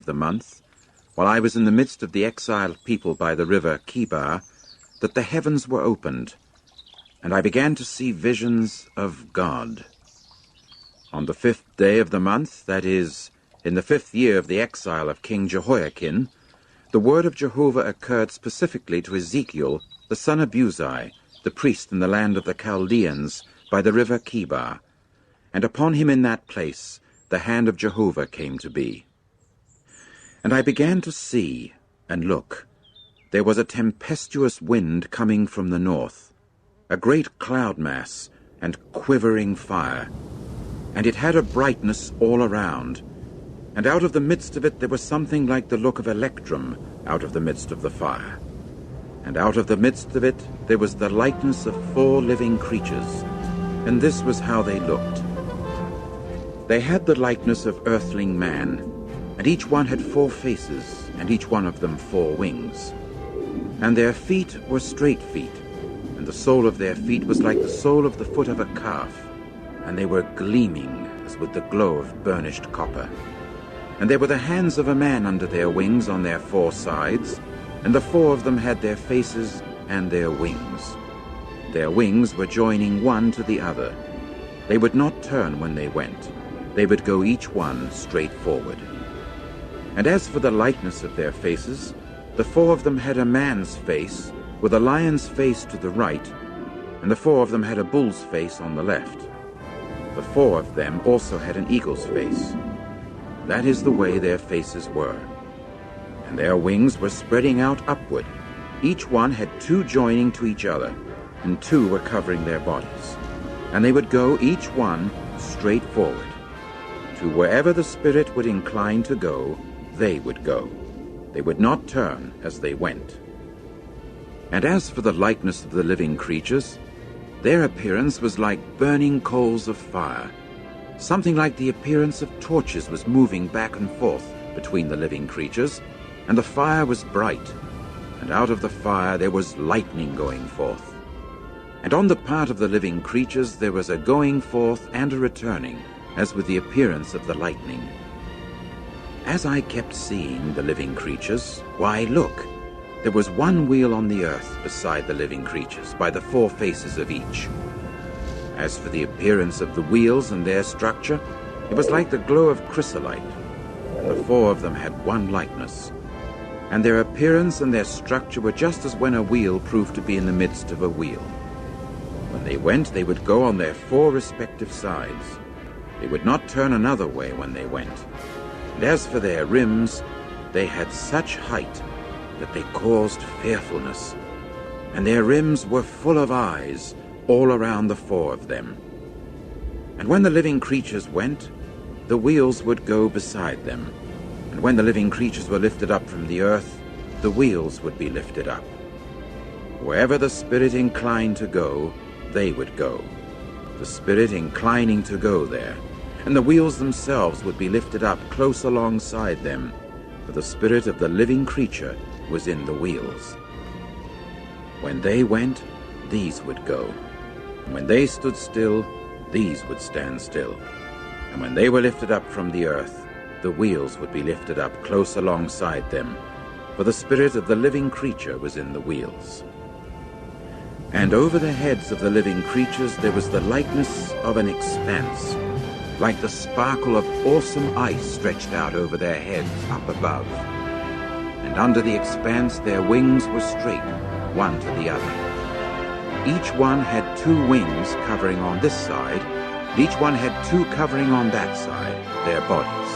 the month, while I was in the midst of the exiled people by the river Kibar, that the heavens were opened, and I began to see visions of God. On the 5th day of the month, that is, in the 5th year of the exile of King Jehoiakim, the word of Jehovah occurred specifically to Ezechiel, the son of Buzi, the priest in the land of the Chaldeans, by the river Kibar, and upon him in that place the hand of Jehovah came to be. And I began to see, and look, there was a tempestuous wind coming from the north, a great cloud mass and quivering fire, and it had a brightness all around, and out of the midst of it there was something like the look of electrum out of the midst of the fire. And out of the midst of it there was the likeness of 4 living creatures, and this was how they looked. They had the likeness of earthling man, and each one had 4 faces, and each one of them 4 wings. And their feet were straight feet, and the sole of their feet was like the sole of the foot of a calf, and they were gleaming as with the glow of burnished copper. And there were the hands of a man under their wings on their 4 sides, and the 4 of them had their faces and their wings. Their wings were joining one to the other. They would not turn when they went. They would go each one straight forward. And as for the likeness of their faces, the 4 of them had a man's face, with a lion's face to the right, and the 4 of them had a bull's face on the left. The 4 of them also had an eagle's face. That is the way their faces were. And their wings were spreading out upward. Each one had 2 joining to each other, and 2 were covering their bodies. And they would go, each one, straight forward. To wherever the Spirit would incline to go, they would go. They would not turn as they went. And as for the likeness of the living creatures, their appearance was like burning coals of fire. Something like the appearance of torches was moving back and forth between the living creatures, and the fire was bright, and out of the fire there was lightning going forth. And on the part of the living creatures there was a going forth and a returning, as with the appearance of the lightning. As I kept seeing the living creatures, why, look, there was one wheel on the earth beside the living creatures, by the 4 faces of each. As for the appearance of the wheels and their structure, it was like the glow of chrysolite, and the 4 of them had one likeness. And their appearance and their structure were just as when a wheel proved to be in the midst of a wheel. When they went, they would go on their 4 respective sides. They would not turn another way when they went. And as for their rims, they had such height that they caused fearfulness, and their rims were full of eyes all around the 4 of them. And when the living creatures went, the wheels would go beside them, and when the living creatures were lifted up from the earth, the wheels would be lifted up. Wherever the Spirit inclined to go, they would go, the Spirit inclining to go there, and the wheels themselves would be lifted up close alongside them, for the spirit of the living creature was in the wheels. When they went, these would go, and when they stood still, these would stand still. And when they were lifted up from the earth, the wheels would be lifted up close alongside them, for the spirit of the living creature was in the wheels. And over the heads of the living creatures there was the likeness of an expanse, like the sparkle of awesome ice stretched out over their heads up above. And under the expanse their wings were straight, one to the other. Each one had 2 wings covering on this side, and each one had 2 covering on that side, their bodies.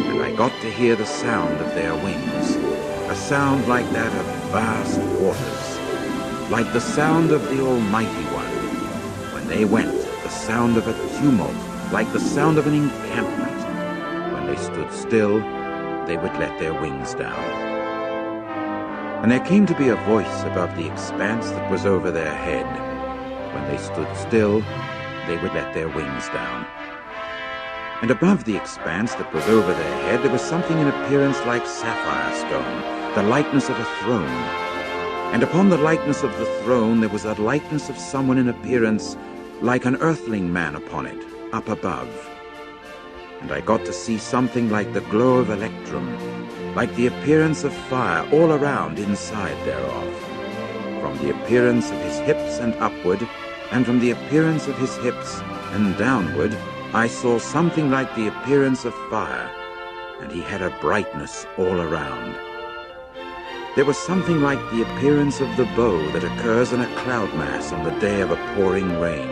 And I got to hear the sound of their wings, a sound like that of vast waters, like the sound of the Almighty One. When they went, the sound of a tumult, like the sound of an encampment. When they stood still, they would let their wings down. And there came to be a voice above the expanse that was over their head. When they stood still, they would let their wings down. And above the expanse that was over their head, there was something in appearance like sapphire stone, the likeness of a throne. And upon the likeness of the throne there was a likeness of someone in appearance like an earthling man upon it, up above. and I got to see something like the glow of electrum, like the appearance of fire all around inside thereof. From the appearance of his hips and upward, and from the appearance of his hips and downward, I saw something like the appearance of fire, and he had a brightness all around. There was something like the appearance of the bow that occurs in a cloud mass on the day of a pouring rain.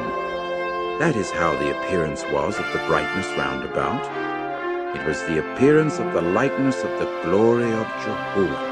That is how the appearance was of the brightness round about. It was the appearance of the likeness of the glory of Jehovah.